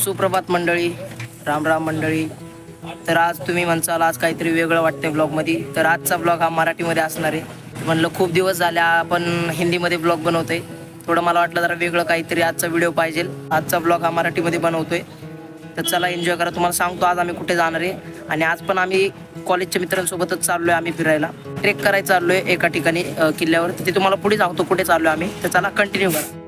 सुप्रभात मंडळी, राम राम मंडळी. तर आज तुम्ही म्हणसाल आज काहीतरी वेगळं वाटतंय ब्लॉगमध्ये. तर आजचा ब्लॉग हा मराठीमध्ये असणार आहे. म्हणलं खूप दिवस झाले आपण हिंदीमध्ये ब्लॉग बनवतोय, थोडं मला वाटलं जरा वेगळं काहीतरी आजचा व्हिडिओ पाहिजे. आजचा ब्लॉग हा मराठीमध्ये बनवतोय. तर चला एन्जॉय करा. तुम्हाला सांगतो आज आम्ही कुठे जाणार आहे. आणि आज पण आम्ही कॉलेजच्या मित्रांसोबतच चाललोय. आम्ही फिरायला ट्रेक करायला चाललोय एका ठिकाणी किल्ल्यावर. ते तुम्हाला पुढे सांगतो कुठे चाललोय आम्ही. तर चला कंटिन्यू करा.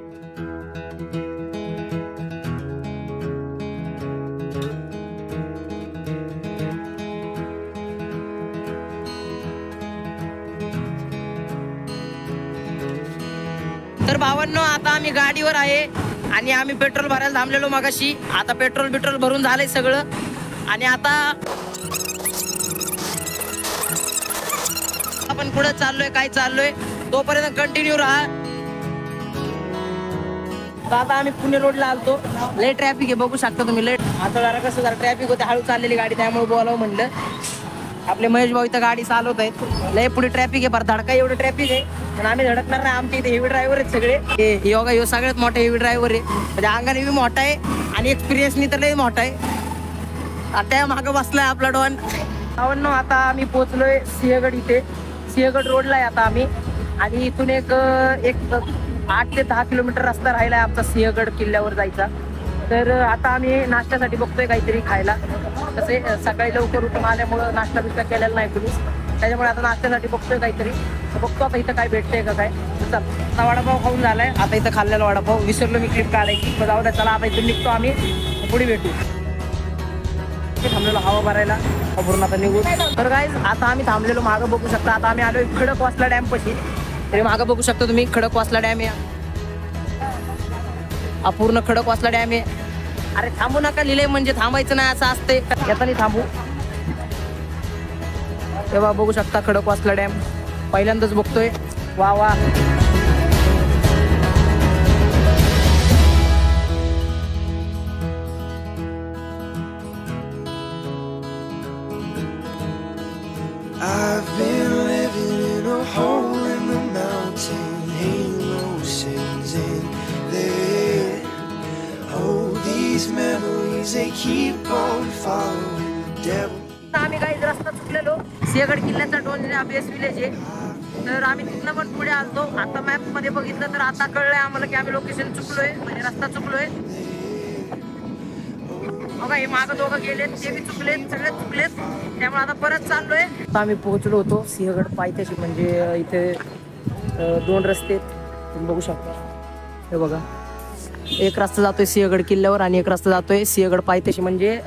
तर भावांनो, आता आम्ही गाडीवर आहे आणि आम्ही पेट्रोल भरायला थांबलेलो मगाशी. आता पेट्रोल भरून झालंय सगळं. आणि आता आपण पुढे चाललोय, काय चाललोय तोपर्यंत कंटिन्यू राहा. आता आम्ही पुणे रोडला आलतो. लय ट्रॅफिक आहे, बघू शकता तुम्ही. लेट आता जरा कसं जरा ट्रॅफिक होते, हळू चाललेली गाडी, त्यामुळे बोलावं म्हणलं. आपले महेश भाऊ इथं गाडी चालवत आहेत. लय पुढे ट्रॅफिक आहे, बरं धडका एवढं ट्रॅफिक आहे पण आम्ही धडकणार नाही. आमच्या इथे हेवी ड्रायव्हर आहेत सगळे. योगा ह्यो सगळ्यात मोठा हेवी ड्रायव्हर आहे. म्हणजे अंगाने बी मोठा आहे आणि एक्सपिरियन्सनी तर लय मोठा आहे. आता मागं बसलाय आपला डॉन. आता आम्ही पोहोचलोय सिंहगड इथे. सिंहगड रोडला आहे आता आम्ही. आणि इथून एक 8 ते 10 किलोमीटर रस्ता राहिला आहे आमचा सिंहगड किल्ल्यावर जायचा. तर आता आम्ही नाश्त्यासाठी बघतोय काहीतरी खायला. तसे सकाळी लवकर उठून आल्यामुळं नाश्ता बिस्ता केलेला नाही कुणीच, त्याच्यामुळे आता नाश्त्यासाठी बघतोय काहीतरी. बघतो आता इथं काय भेटतंय का काय. चल, आता वडापाव खाऊन झालाय. आता इथं खाल्लेला वडापाव विसरलो मी क्लिप काढायची. तर जाऊ द्या, चला आता इथून निघतो आम्ही, पुढे भेटू. थांबलेलो हवा भरायला, भरून आता निघू. तर गाईज आता आम्ही थांबलेलो, मागं बघू शकता. आता आम्ही आलोय खडकवासला डॅम पाशी. तरी मागं बघू शकता तुम्ही, खडकवासला डॅम आहे. हा पूर्ण खडकवासला डॅम आहे. अरे थांबू नका लिहिले म्हणजे थांबायचं नाही असं असते. येताना थांबू. तेव्हा बघू शकता खडकवासला डॅम पहिल्यांदाच बघतोय. वा वा. I've been living in a hole in the mountain, halo sings in there. Oh, these memories, they keep on following the devil. आम्ही काही रस्ता चुकलेलो. सिंहगड किल्ल्याचा डोंजरा बेस विलेज आहे. तर आम्ही तिथनं पण पुढे आलतो. आता मॅप मध्ये बघितलं तर आता कळलंय आम्हाला की आम्ही लोकेशन चुकलोय, म्हणजे रस्ता चुकलोय. बघा हे मागं दोघं गेलेत, ते बी चुकलेत, सगळे चुकलेत. त्यामुळे आता परत चाललोय. आता आम्ही पोहोचलो होतो सिंहगड पायथ्याशी. म्हणजे इथे 2 रस्ते तुम्ही बघू शकता. हे बघा, एक रस्ता जातोय सिंहगड किल्ल्यावर आणि एक रस्ता जातोय सिंहगड पायथ्याशी. म्हणजे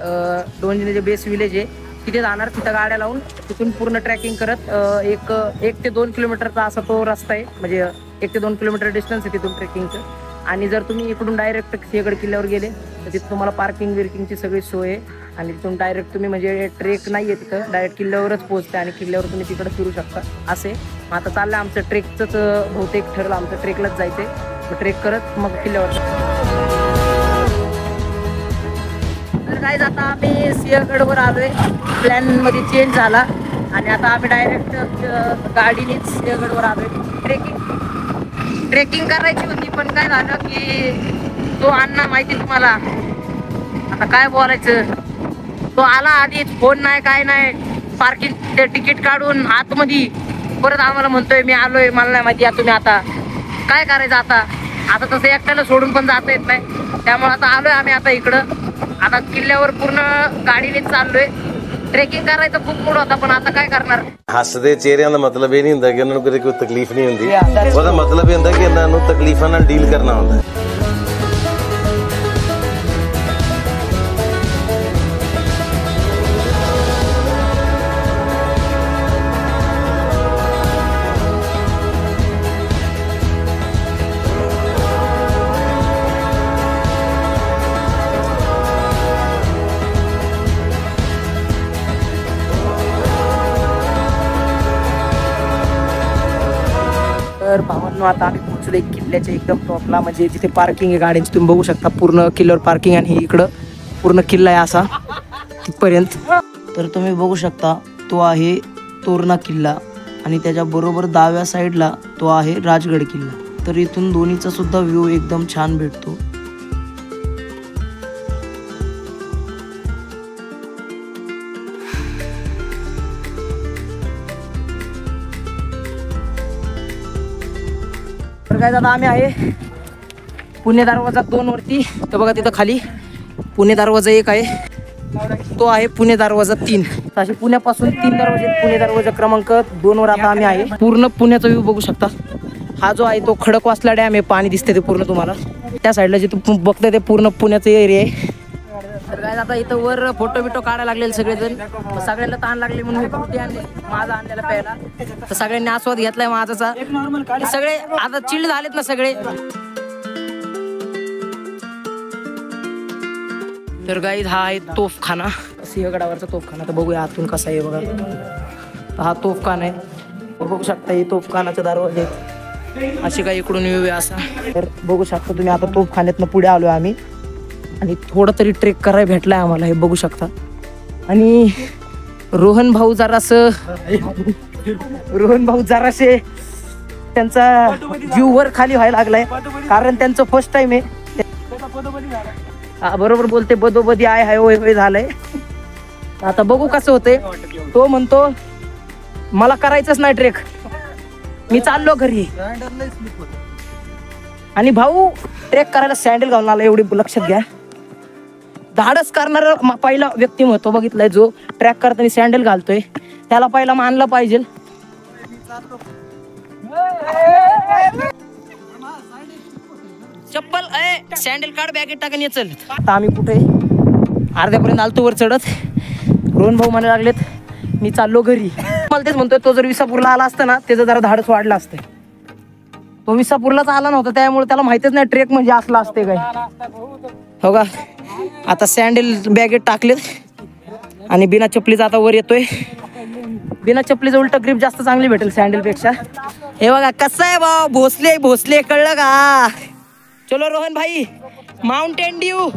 डोंजरे जे बेस विलेज आहे तिथे जाणार. तिथं गाड्या लावून तिथून पूर्ण ट्रॅकिंग करत 1 ते 2 किलोमीटरचा असा तो रस्ता आहे. म्हणजे 1 ते 2 किलोमीटर डिस्टन्स आहे तिथून ट्रेकिंगचं. आणि जर तुम्ही इकडून डायरेक्ट सिंहगड किल्ल्यावर गेले तर तिथं तुम्हाला पार्किंग विर्किंगची सगळी सोय आहे. आणि तिथून डायरेक्ट तुम्ही म्हणजे ट्रेक नाही आहे तिथं, डायरेक्ट किल्ल्यावरच पोहोचते आणि किल्ल्यावर तुम्ही तिकडे फिरू शकता असे. आता चाललं आमचं ट्रेकचंच बहुतेक ठरलं, आमचं ट्रेकलाच जायचं आहे. ट्रेक करत मग किल्ल्यावर. तर काय आता आम्ही सिंहगडवर आलोय. प्लॅन मध्ये चेंज झाला आणि आता आम्ही डायरेक्ट गाडीनेच सिंहगडवर आलोय. ट्रेकिंग करायची होती पण काय झालं की तो अण्णा माहिती तुम्हाला, आता काय बोलायचं, तो आला आधीच, फोन नाही काय नाही, पार्किंग ते तिकीट काढून आतमध्ये परत आम्हाला म्हणतोय मी आलोय, मला नाही माहिती तुम्ही आता काय करायचं. आता तसं एकट्याला सोडून पण जाता येत नाही. त्यामुळे आता आलोय आम्ही आता इकडं. आता किल्ल्यावर पूर्ण गाडीनेच चाललोय. ट्रेकिंग करायचा खूप मूड होता पण आता काय करणार. हसदे चेहरिਆਂ ਦਾ ਮਤਲਬ ਇਹ ਨਹੀਂ ਹੁੰਦਾ ਕਿ ਉਹਨਾਂ ਨੂੰ ਕੋਈ ਤਕਲੀਫ ਨਹੀਂ ਹੁੰਦੀ. ਉਹਦਾ ਮਤਲਬ ਇਹ ਹੁੰਦਾ ਕਿ ਇਹਨਾਂ ਨੂੰ ਤਕਲੀਫਾਂ ਨਾਲ ਡੀਲ ਕਰਨਾ ਹੁੰਦਾ. तर भावांनो आता आम्ही पोहोचलोय किल्ल्याच्या एकदम टॉपला. म्हणजे जिथे पार्किंग आहे गाड्यांची तुम्ही बघू शकता. पूर्ण किल्ल्यावर पार्किंग आणि इकडं पूर्ण किल्ला आहे असा तिथपर्यंत. तर तुम्ही बघू शकता तो आहे तोरणा किल्ला आणि त्याच्या बरोबर डाव्या साईडला तो आहे राजगड किल्ला. तर इथून दोन्हीचा सुद्धा व्ह्यू एकदम छान भेटतो. तर काय आता आम्ही आहे पुणे दरवाजा 2 वरती. तर बघा तिथं खाली पुणे दरवाजा 1 आहे, तो आहे पुणे दरवाजा 3. असे पुण्यापासून 3 दरवाजे, पुणे दरवाजा क्रमांक 2 वर आता आम्ही आहे. पूर्ण पुण्याचा व्ह्यू बघू शकता. हा जो आहे तो खडकवासला डॅम आहे, पाणी दिसते ते पूर्ण तुम्हाला. त्या साईडला जे तुम्ही बघताय ते पूर्ण पुण्याचं एरिया आहे. तर काय आता इथं वर फोटो बिटो काढायला लागलेले सगळेजण. सगळ्यांना ताण लागले म्हणून मी फ्रुटी आणले माझा आणलेला प्यायला. तर सगळ्यांनी आस्वाद घेतलाय माझाचा. सगळे आता चिल्ड झालेत ना सगळे. तर गाईज हा आहे तोफखाना, सिंहगडावरचा तोफखाना. तर बघूया आतून कसा आहे बघा. हा तोफखाना आहे, बघू शकता. हे तोफखानाचे दरवाजे असे काही इकडून येऊया असा. तर बघू शकता तुम्ही आता तोफखान्यातनं पुढे आलोय आम्ही आणि थोडं तरी ट्रेक करायला भेटलाय आम्हाला, हे बघू शकता. आणि रोहन भाऊ जरासे त्यांचा जीव वर खाली व्हायला लागलाय, कारण त्यांचं फर्स्ट टाइम आहे. बरोबर बोलते, बदोबदी आय हाय होय होय झालंय. आता बघू कसं होतंय. तो म्हणतो मला करायचंच नाही ट्रेक, मी चाललो घरी. आणि भाऊ ट्रेक करायला सँडल घालून आला, एवढी लक्षात घ्या. धाडस करणारा पहिला व्यक्तिमत्व बघितलंय जो ट्रॅक करताना सँडल घालतोय, त्याला पहिला मानलं पाहिजे. चप्पल सँडल काढ बॅगेत टाकून ये चल. आता आम्ही कुठे अर्ध्यापर्यंत आलतो वर चढत. रोहन भाऊ म्हणायला लागलेत मी चाललो घरी. मला तेच म्हणतोय, तो जर विसापूरला आला असता ना त्याचं जरा धाडस वाढलं असतं. तो विसापूरलाच आला नव्हता, त्यामुळे त्याला माहितीच नाही ट्रेक म्हणजे असला असते काय. हो का. आता सँडल बॅगेत टाकलेत आणि बिना चपलीचा आता वर येतोय. बिना चपलीचं उलट ग्रिप जास्त चांगली भेटेल सँडल पेक्षा. हे बघा कसं आहे भाऊ, भोसले कळलं का. चलो रोहन भाई, माउंटेन ड्यू.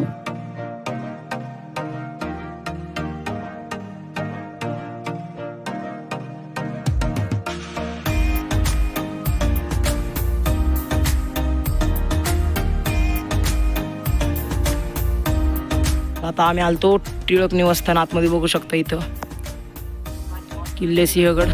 आता आम्ही आलतो टिळक निवासस्थान. आतमध्ये बघू शकता इथं किल्ले सिंहगड.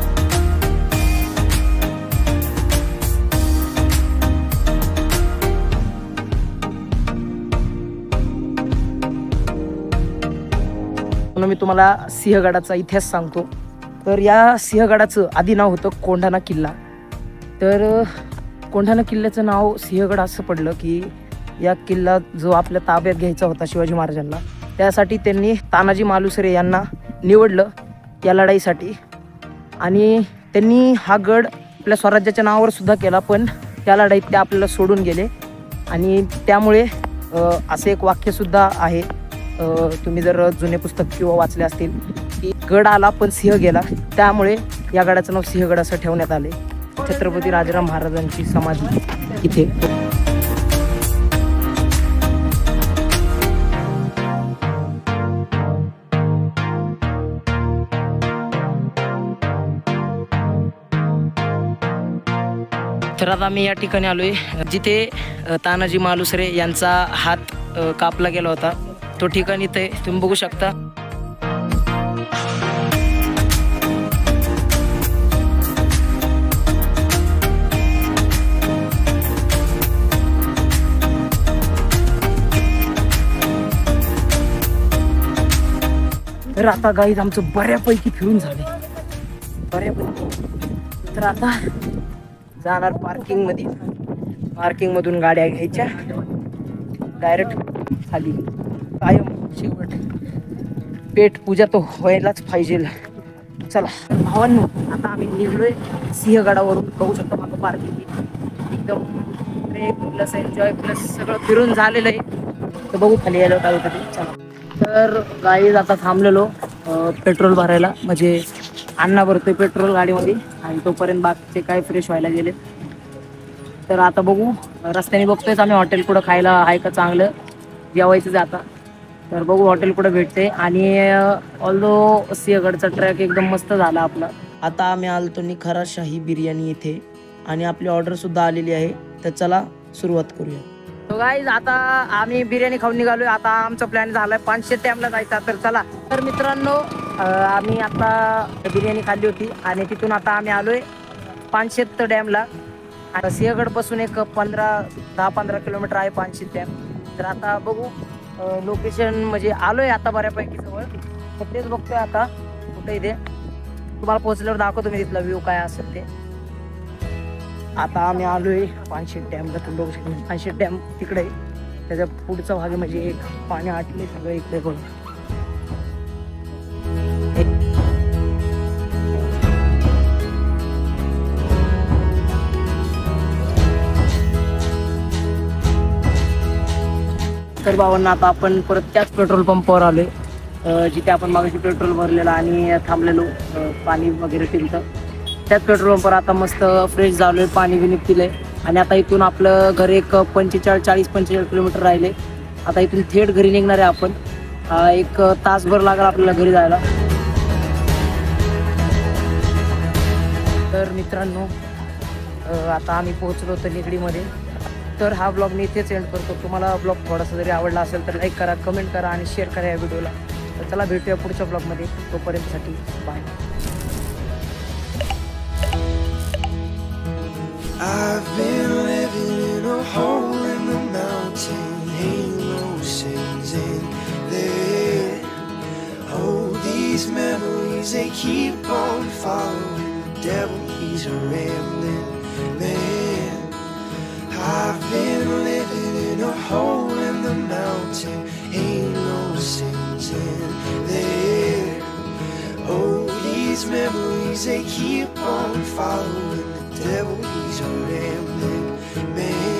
म्हणून मी तुम्हाला सिंहगडाचा इतिहास सांगतो. तर या सिंहगडाचं आधी नाव होतं कोंढाणा किल्ला. तर कोंढाणा किल्ल्याचं नाव सिंहगड असं पडलं की या किल्ला जो आपल्या ताब्यात घ्यायचा होता शिवाजी महाराजांना, त्यासाठी त्यांनी तानाजी मालुसरे यांना निवडलं या लढाईसाठी. आणि त्यांनी हा गड आपल्या स्वराज्याच्या नावावर सुद्धा केला, पण त्या लढाईत ते आपल्याला सोडून गेले. आणि त्यामुळे असे एक वाक्यसुद्धा आहे, तुम्ही जर जुने पुस्तक किंवा वाचले असतील की गड आला पण सिंह गेला, त्यामुळे या गडाचं नाव सिंहगड असं ठेवण्यात आले. छत्रपती राजाराम महाराजांची समाधी इथे. तर आता मी या ठिकाणी आलोय जिथे तानाजी मालुसरे यांचा हात कापला गेला होता. तो ठिकाण इथे तुम्ही बघू शकता. तर आता गाईज आमचं बऱ्यापैकी फिरून झाले, बऱ्यापैकी. तर आता जाणार पार्किंगमध्ये. पार्किंगमधून गाड्या घ्यायच्या डायरेक्ट खाली. कायम शेवट पेट पूजा तो व्हायलाच पाहिजे. चला भावांनो, आता आम्ही निघलोय सिंहगडावरून. बघू शकतो मागं पार्किंग. एकदम ट्रेक प्लस एन्जॉय प्लस सगळं फिरून झालेलं आहे. तर बघू खाली यायला काय होतं ते. चला. तर गाईज आता थांबलेलो पेट्रोल भरायला, म्हणजे अण्णा भरतोय पेट्रोल गाडीमध्ये आणि तोपर्यंत बाकीचे काय फ्रेश व्हायला गेले. तर आता बघू रस्त्याने बघतोयच आम्ही हॉटेल कुठं खायला आहे का चांगलं जेवायचं जाता. तर बघू हॉटेल कुठं भेटते. आणि ऑल्दो सिंहगडचा ट्रॅक एकदम मस्त झाला आपला. आता आम्ही आलतो निखारा शाही बिर्याणी इथे आणि आपली ऑर्डर सुद्धा आलेली आहे. तर चला सुरुवात करूया. तो गाईज आता आम्ही बिर्याणी खाऊन निघालोय. आता आमचा प्लॅन झालाय 500 डॅमला जायचा. तर चला. तर मित्रांनो, आम्ही आता बिर्याणी खाल्ली होती आणि तिथून आता आम्ही आलोय 500 डॅमला. सिंहगड पासून एक 10-15 किलोमीटर आहे पानशेत डॅम. तर आता बघू लोकेशन म्हणजे आलोय आता बऱ्यापैकी जवळ. तर तेच बघतोय आता कुठे इथे तुम्हाला पोहोचल्यावर दाखवतो मी तिथला व्ह्यू काय असेल ते. आता आम्ही आलोय पानशेत डॅमला. तुम्ही बघू शकता पानशेत डॅम तिकडे आहे. त्याच्या पुढचा भाग म्हणजे एक पाणी आटले सगळं इकडे बघ. तर भावांना आता आपण परत त्याच पेट्रोल पंपावर आलोय जिथे आपण मागाशी पेट्रोल भरलेलं आणि थांबलेलो पाणी वगैरे पिलं. त्याच पेट्रोल पंपावर आता मस्त फ्रेश झालोय, पाणी बिनी पिलंय. आणि आता इथून आपलं घर एक 40-45 किलोमीटर राहिले. आता इथून थेट घरी निघणार आहे आपण. एक तासभर लागेल आपल्याला घरी जायला. तर मित्रांनो आता आम्ही पोहोचलो होतो निगडीमध्ये. तर हा ब्लॉग मी इथेच एंड करतो. तुम्हाला ब्लॉग थोडासा जरी आवडला असेल तर लाईक करा, कमेंट करा आणि शेअर करा या व्हिडिओला. तर चला भेटूया पुढच्या ब्लॉगमध्ये. तोपर्यंतसाठी bye. I've been living in a hole in the mountain, halo sings in the air. Oh, these memories, they keep on following the devil, he's a rambling man. I've been living in a hole in the mountain, halo sings in the air. Oh, these memories, they keep on following the devil, he's a rambling man.